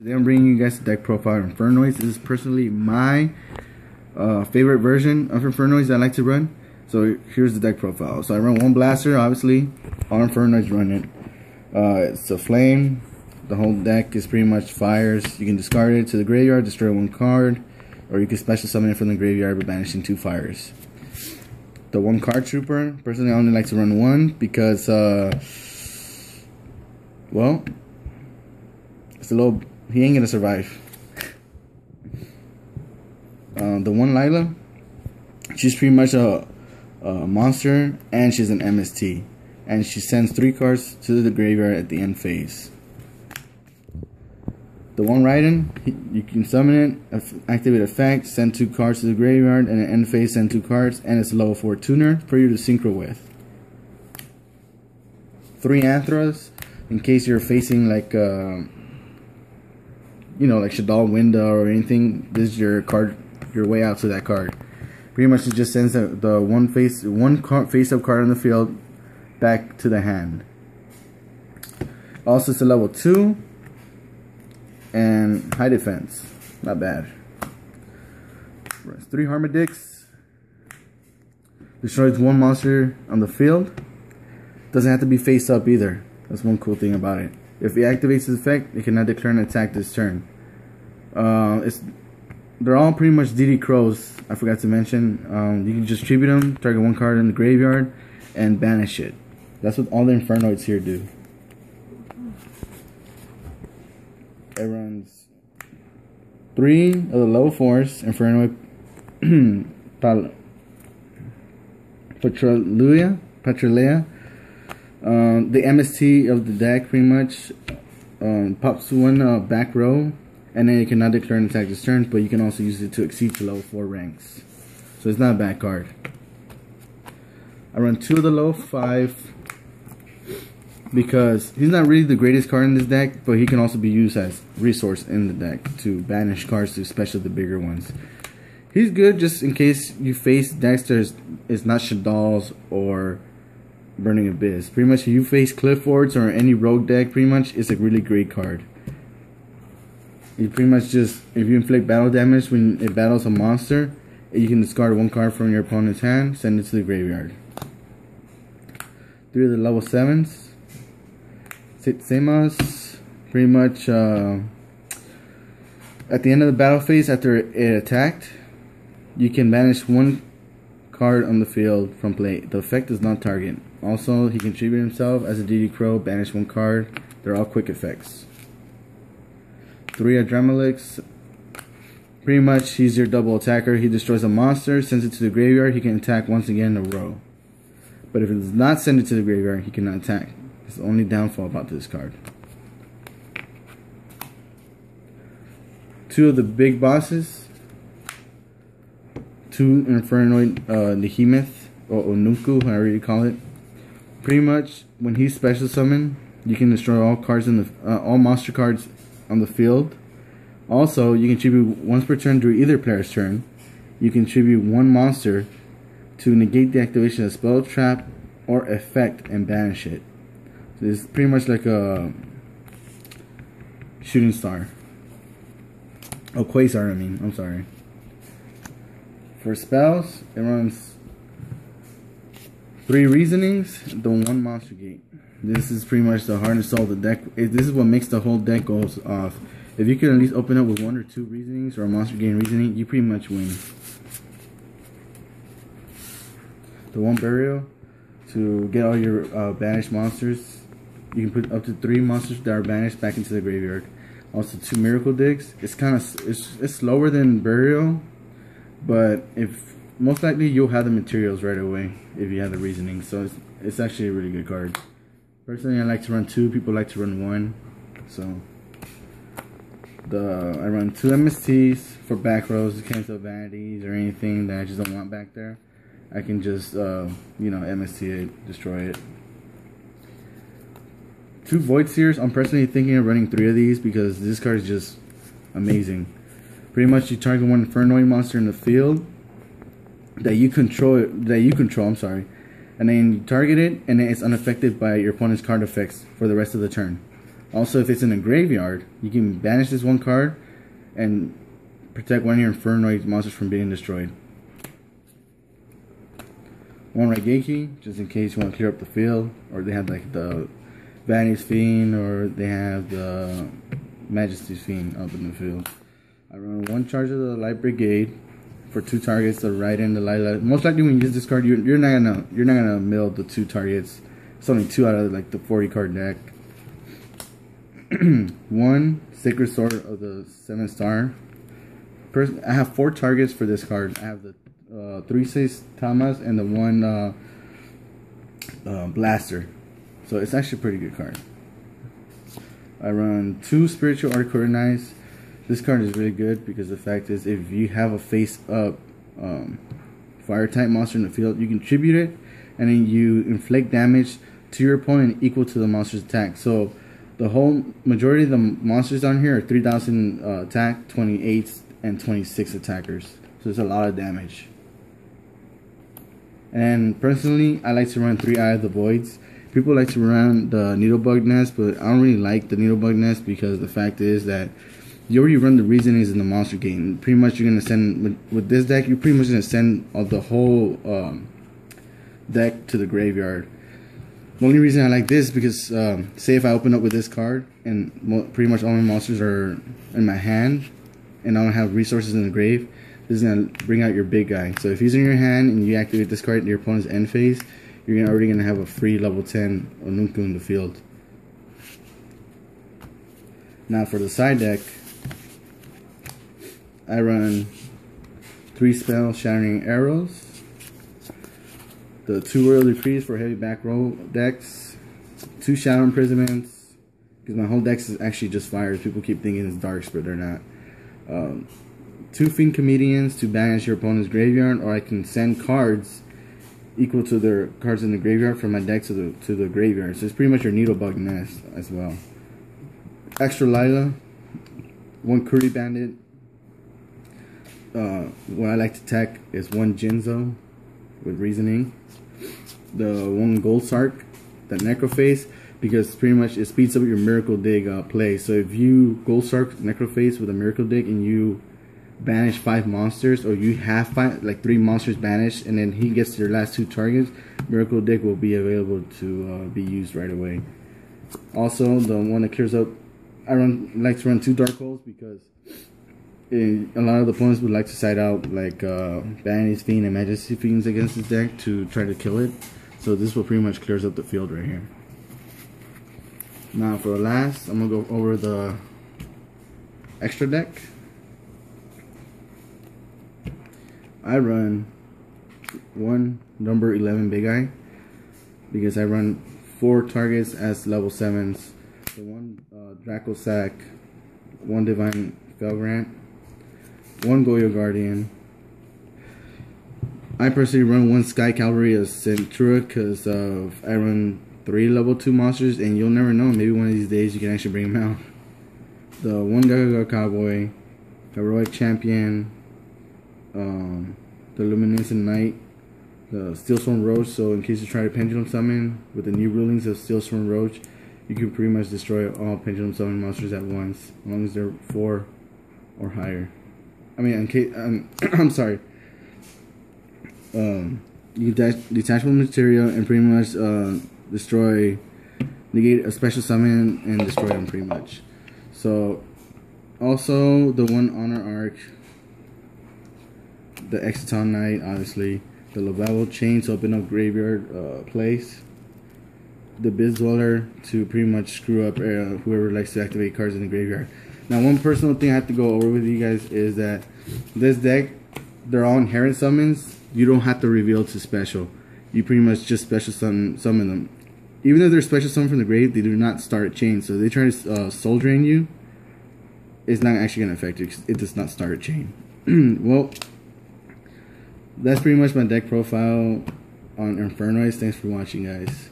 Today I'm bringing you guys the deck profile of Infernoid. This is personally my favorite version of Infernoid I like to run. So here's the deck profile. So I run one blaster, obviously. All Infernoids run it. It's a flame. The whole deck is pretty much fires. You can discard it to the graveyard, destroy one card, or you can special summon it from the graveyard by banishing 2 fires. The one card trooper, personally I only like to run one because well, it's a little, he ain't gonna survive. The one Lila, she's pretty much a monster, and she's an MST, and she sends 3 cards to the graveyard at the end phase. The one Raiden, you can summon it, activate effect, send 2 cards to the graveyard, and at end phase send 2 cards, and it's a level 4 tuner for you to synchro with. 3 Anthras, in case you're facing like you know, like Shadal Winda or anything, this is your card, your way out to that card. Pretty much it just sends the one face-up card on the field back to the hand. Also, it's a level 2 and high defense, not bad. 3 Harmadicks, destroys 1 monster on the field. Doesn't have to be face up either. That's one cool thing about it. If it activates his effect, it cannot declare an attack this turn. They're all pretty much DD Crows. I forgot to mention. You can just tribute them, target 1 card in the graveyard, and banish it. That's what all the Infernoids here do. It runs 3 of the level 4s, Infernoid Petrolea. The MST of the deck pretty much pops 1 back row, and then you cannot declare an attack this turn, but you can also use it to exceed to level 4 ranks. So it's not a bad card. I run 2 of the level 5 because he's not really the greatest card in this deck, but he can also be used as resource in the deck to banish cards, to especially the bigger ones. He's good just in case you face decks that is not Shadal's or Burning Abyss. Pretty much if you face Clifford's or any rogue deck, pretty much it's a really great card. You pretty much just, if you inflict battle damage when it battles a monster, you can discard 1 card from your opponent's hand, send it to the graveyard. 3 of the level 7s. Same as pretty much at the end of the battle phase, after it attacked, you can banish 1 card on the field from play. The effect does not target. Also, he can tribute himself as a DD Crow, banish 1 card. They're all quick effects. 3 Adremalix. Pretty much he's your double attacker. He destroys a monster, sends it to the graveyard, he can attack once again in a row. But if it does not send it to the graveyard, he cannot attack. It's the only downfall about this card. 2 of the big bosses. 2 Infernoid Nihimith, or Onuku, however you call it. Pretty much when he's special summoned, you can destroy all cards in the all monster cards on the field. Also, you can tribute once per turn during either player's turn. You can tribute 1 monster to negate the activation of spell, trap, or effect and banish it. So it's pretty much like a shooting star. Oh, Quasar, I mean. I'm sorry. For spells, it runs 3 Reasonings, the 1 Monster Gate. This is pretty much the heart and soul of the deck. This is what makes the whole deck goes off. If you can at least open up with 1 or 2 Reasonings or a Monster Gate Reasoning, you pretty much win. The 1 Burial, to get all your banished monsters. You can put up to 3 monsters that are banished back into the graveyard. Also 2 Miracle Digs. It's kind of it's slower than Burial, but if most likely you'll have the materials right away if you have the Reasoning. So it's actually a really good card. Personally, I like to run 2. People like to run 1. So I run 2 MSTs for back rows, cancel vanities or anything that I just don't want back there. I can just you know, MST it, destroy it. 2 Void Seers. I'm personally thinking of running 3 of these because this card is just amazing. Pretty much you target 1 Infernoid monster in the field that you control, I'm sorry, and then you target it, and then it's unaffected by your opponent's card effects for the rest of the turn. Also, if it's in a graveyard, you can banish this one card and protect one of your Infernoid monsters from being destroyed. One Raigeki, just in case you want to clear up the field, or they have like the Vanity's Fiend, or they have the Majesty's Fiend up in the field. I run one charge of the Light Brigade for 2 targets. The right and the light. Most likely, when you use this card, you're not gonna mill the 2 targets. It's only 2 out of like the 40 card deck. 1 Sacred Sword of the 7-star. I have 4 targets for this card. I have the 3/6 Tamas and the 1 Blaster. So it's actually a pretty good card. I run 2 Spiritual Arcanized. This card is really good because the fact is, if you have a face-up fire type monster in the field, you can tribute it, and then you inflict damage to your opponent equal to the monster's attack. So the whole majority of the monsters down here are 3,000 attack, 28 and 26 attackers. So it's a lot of damage. And personally, I like to run 3 Eye of the Voids. People like to run the Needlebug Nest, but I don't really like the Needlebug Nest because the fact is that you already run the reasonings in the monster game. Pretty much you're going to send, with this deck, you're pretty much going to send the whole deck to the graveyard. The only reason I like this is because, say if I open up with this card, and pretty much all my monsters are in my hand, and I don't have resources in the grave, this is going to bring out your big guy. So if he's in your hand, and you activate this card in your opponent's end phase, you're already going to have a free level 10 Onunku in the field. Now for the side deck, I run 3 spell Shattering Arrows, the 2 Royal Decrees for heavy back row decks, 2 Shadow Imprisonments, because my whole deck is actually just fires. People keep thinking it's darks, but they're not. 2 Fiend Comedians to banish your opponent's graveyard, or I can send cards equal to their cards in the graveyard from my deck to the graveyard. So it's pretty much your Needlebug Nest as well. Extra Lila, 1 Curry Bandit. What I like to attack is 1 Jinzo with reasoning. The 1 Gold Sark, the Necrophase, because pretty much it speeds up your Miracle Dig play. So if you Gold Sark Necrophase with a Miracle Dig and you banish 5 monsters, or you have 3 monsters banished, and then he gets your last 2 targets, Miracle Dig will be available to be used right away. Also, the one that clears up, I like to run 2 Dark Holes because a lot of the opponents would like to side out like Vanity's Fiend and Majesty's Fiends against this deck to try to kill it. So this will pretty much clears up the field right here. Now for the last, I'm gonna go over the extra deck. I run 1 number 11 Big Eye because I run 4 targets as level 7s. So 1 Draco Sack, 1 Divine Felgrant, 1 Goyo Guardian. I personally run 1 Sky Cavalry as Centura because I run 3 level 2 monsters, and you'll never know, maybe one of these days you can actually bring them out. The 1 Gaga Cowboy, Heroic Champion, the Luminescent Knight, the Steelstorm Roach. So in case you try to Pendulum Summon with the new rulings of Steelstorm Roach, you can pretty much destroy all Pendulum Summon monsters at once, as long as they're 4 or higher. I mean, in case, I'm sorry. You detachable material and pretty much negate a special summon and destroy them pretty much. So, also the 1 Honor Arc, the Exciton Knight, obviously, the Level Chain to open up graveyard place, the Biz Dweller to pretty much screw up whoever likes to activate cards in the graveyard. Now, one personal thing I have to go over with you guys is that this deck, they're all inherent summons. You don't have to reveal to special. You pretty much just special summon them. Even if they're special summoned from the grave, they do not start a chain. So if they try to soul drain you, it's not actually going to affect you because it does not start a chain. Well, that's pretty much my deck profile on Infernoid. Thanks for watching, guys.